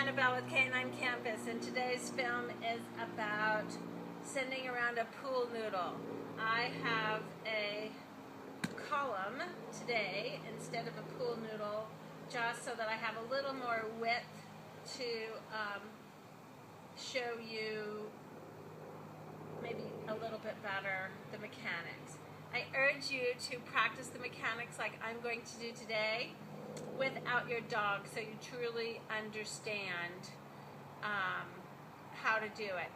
Anabel with Canine Campus, and today's film is about sending around a pool noodle. I have a column today instead of a pool noodle, just so that I have a little more width to show you maybe a little bit better the mechanics. I urge you to practice the mechanics like I'm going to do today without your dog, so you truly understand how to do it.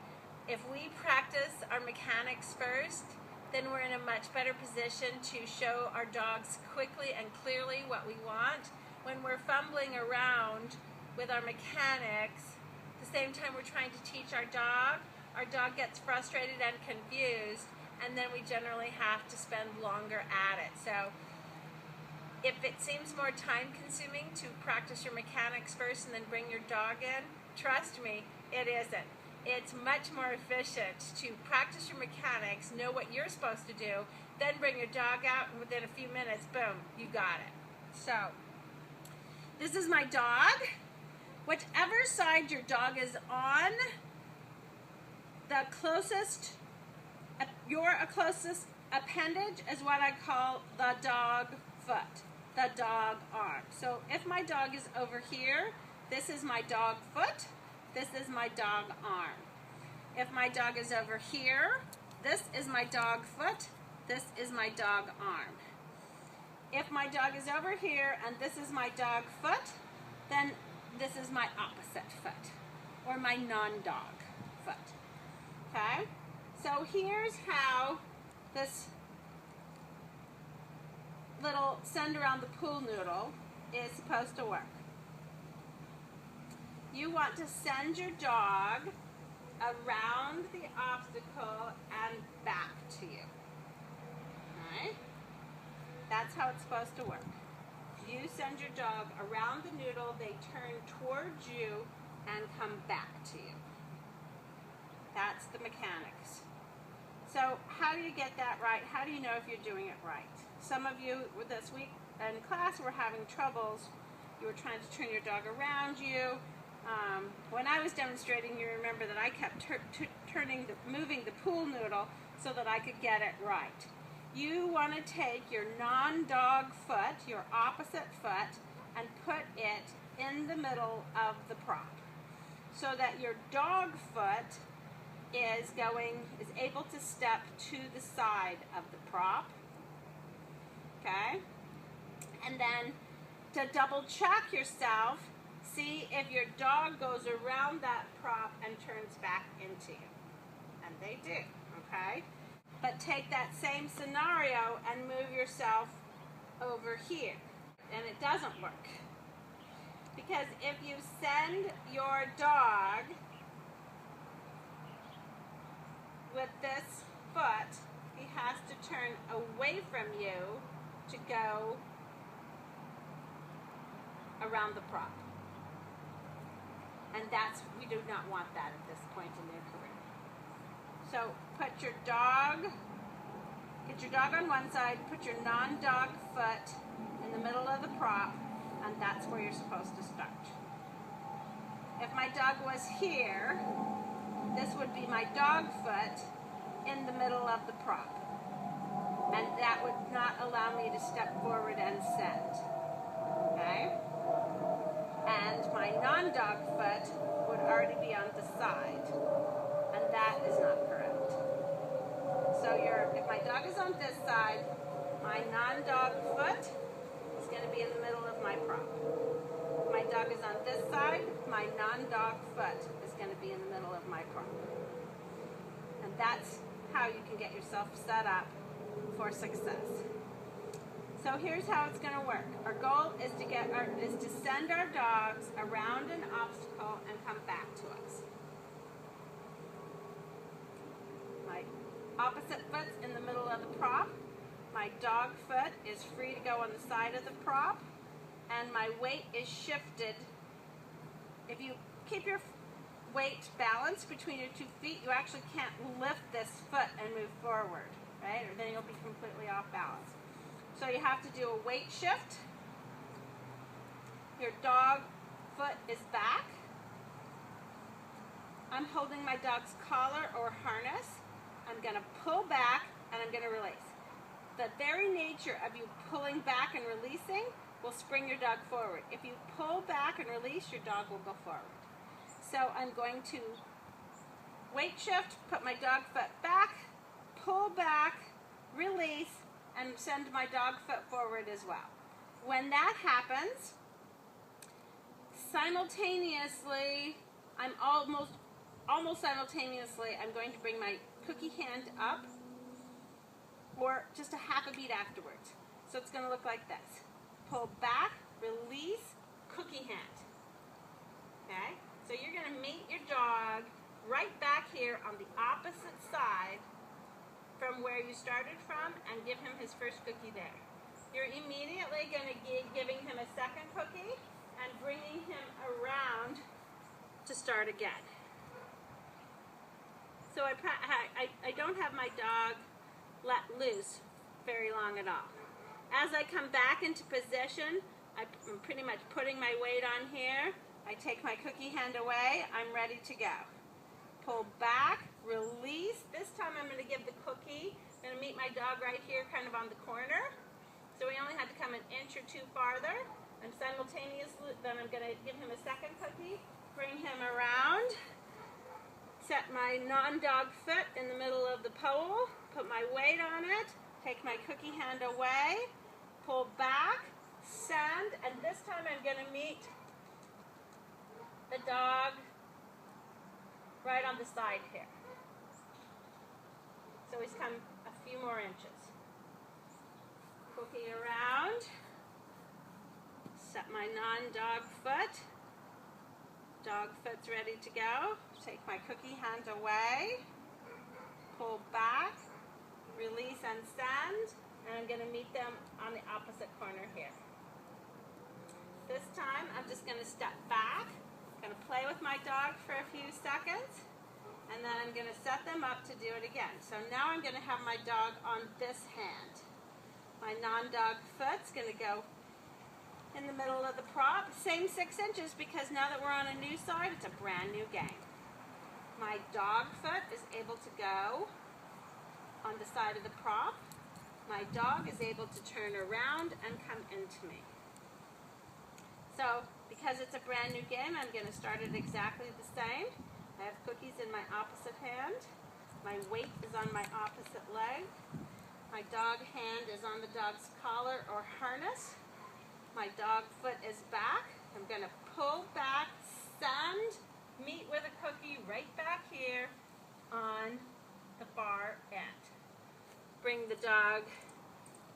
If we practice our mechanics first, then we're in a much better position to show our dogs quickly and clearly what we want. When we're fumbling around with our mechanics, at the same time we're trying to teach our dog gets frustrated and confused, and then we generally have to spend longer at it. So if it seems more time consuming to practice your mechanics first and then bring your dog in, trust me, it isn't. It's much more efficient to practice your mechanics, know what you're supposed to do, then bring your dog out, and within a few minutes, boom, you got it. So, this is my dog. Whichever side your dog is on, the closest, your closest appendage is what I call the dog foot, the dog arm. So if my dog is over here, this is my dog foot, this is my dog arm. If my dog is over here, this is my dog foot, this is my dog arm. If my dog is over here and this is my dog foot, then this is my opposite foot, or my non-dog foot. Okay? So here's how this little send around the pool noodle is supposed to work. You want to send your dog around the obstacle and back to you. Alright? That's how it's supposed to work. You send your dog around the noodle, they turn towards you and come back to you. That's the mechanics. So how do you get that right? How do you know if you're doing it right? Some of you this week in class were having troubles. You were trying to turn your dog around you. When I was demonstrating, you remember that I kept moving the pool noodle so that I could get it right. You want to take your non-dog foot, your opposite foot, and put it in the middle of the prop so that your dog foot is able to step to the side of the prop. Okay? And then to double check yourself, see if your dog goes around that prop and turns back into you. And they do, okay? But take that same scenario and move yourself over here. And it doesn't work. Because if you send your dog with this foot, he has to turn away from you to go around the prop. And we do not want that at this point in their career. So get your dog on one side, put your non-dog foot in the middle of the prop, and that's where you're supposed to start. If my dog was here, this would be my dog foot in the middle of the prop. And that would not allow me to step forward and send. Okay? And my non-dog foot would already be on the side. And that is not correct. So if my dog is on this side, my non-dog foot is going to be in the middle of my prop. If my dog is on this side, my non-dog foot is going to be in the middle of my prop. And that's how you can get yourself set up for success. So here's how it's going to work. Our goal is to send our dogs around an obstacle and come back to us. My opposite foot's in the middle of the prop. My dog foot is free to go on the side of the prop, and my weight is shifted. If you keep your weight balanced between your 2 feet, you actually can't lift this foot and move forward, right? Or then you'll be completely off balance. So you have to do a weight shift. Your dog foot is back. I'm holding my dog's collar or harness. I'm going to pull back and I'm going to release. The very nature of you pulling back and releasing will spring your dog forward. If you pull back and release, your dog will go forward. So I'm going to weight shift, put my dog foot back, pull back, release, and send my dog foot forward as well. When that happens, simultaneously, almost simultaneously, I'm going to bring my cookie hand up, or just a half a beat afterwards. So it's going to look like this. Pull back, release, cookie hand. Okay? So you're going to meet your dog right back here on the opposite side from where you started from and give him his first cookie there. You're immediately going to be giving him a second cookie and bringing him around to start again. So I don't have my dog let loose very long at all. As I come back into position, I'm pretty much putting my weight on here. I take my cookie hand away. I'm ready to go. Pull back, release. This time I'm going to give the cookie. I'm going to meet my dog right here, kind of on the corner. So we only had to come an inch or two farther. And simultaneously, then I'm going to give him a second cookie, bring him around, set my non-dog foot in the middle of the pole, put my weight on it, take my cookie hand away, pull back, send, and this time I'm going to meet the dog right on the side here. So he's come a few more inches. Cookie around, set my non-dog foot. Dog foot's ready to go. Take my cookie hand away, pull back, release and send, and I'm going to meet them on the opposite corner here. This time I'm just going to step back. I'm going to play with my dog for a few seconds, and then I'm going to set them up to do it again. So now I'm going to have my dog on this hand. My non-dog foot's going to go in the middle of the prop. Same 6 inches, because now that we're on a new side, it's a brand new game. My dog foot is able to go on the side of the prop. My dog is able to turn around and come into me. So, because it's a brand new game, I'm going to start it exactly the same. I have cookies in my opposite hand. My weight is on my opposite leg. My dog hand is on the dog's collar or harness. My dog foot is back. I'm going to pull back, send, meet with a cookie right back here on the far end. Bring the dog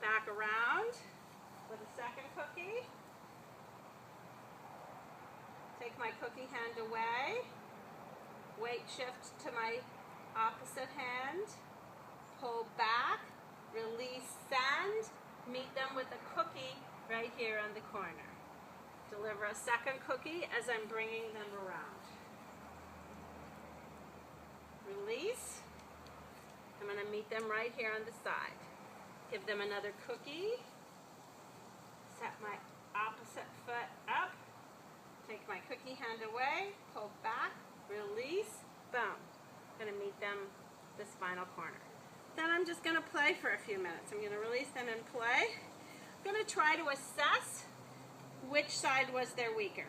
back around with a second cookie. Take my cookie hand away. Weight shift to my opposite hand. Pull back, release, send, meet them with a cookie right here on the corner. Deliver a second cookie as I'm bringing them around. Release. I'm going to meet them right here on the side. Give them another cookie. Set my opposite foot up. Take my cookie hand away. Pull back. Release. Boom. I'm going to meet them this final corner. Then I'm just going to play for a few minutes. I'm going to release them and play. I'm going to try to assess which side was their weaker.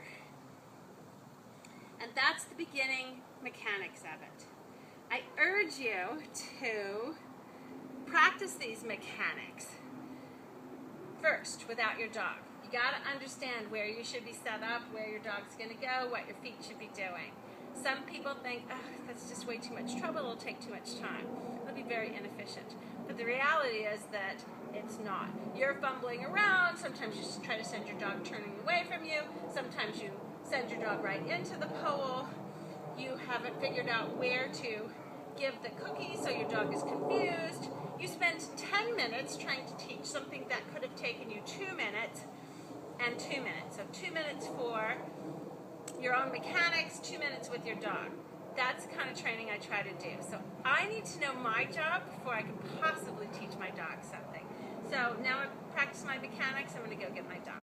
And that's the beginning mechanics of it. I urge you to practice these mechanics first without your dog. You got to understand where you should be set up, where your dog's going to go, what your feet should be doing. Some people think, oh, that's just way too much trouble, it'll take too much time. It'll be very inefficient. But the reality is that it's not. You're fumbling around, sometimes you just try to send your dog turning away from you, sometimes you send your dog right into the pole, you haven't figured out where to give the cookie, so your dog is confused. You spend 10 minutes trying to teach something that could have taken you 2 minutes and 2 minutes. So 2 minutes for your own mechanics, 2 minutes with your dog. That's the kind of training I try to do. So I need to know my job before I can possibly teach my dog something. So now I've practiced my mechanics, I'm going to go get my dog.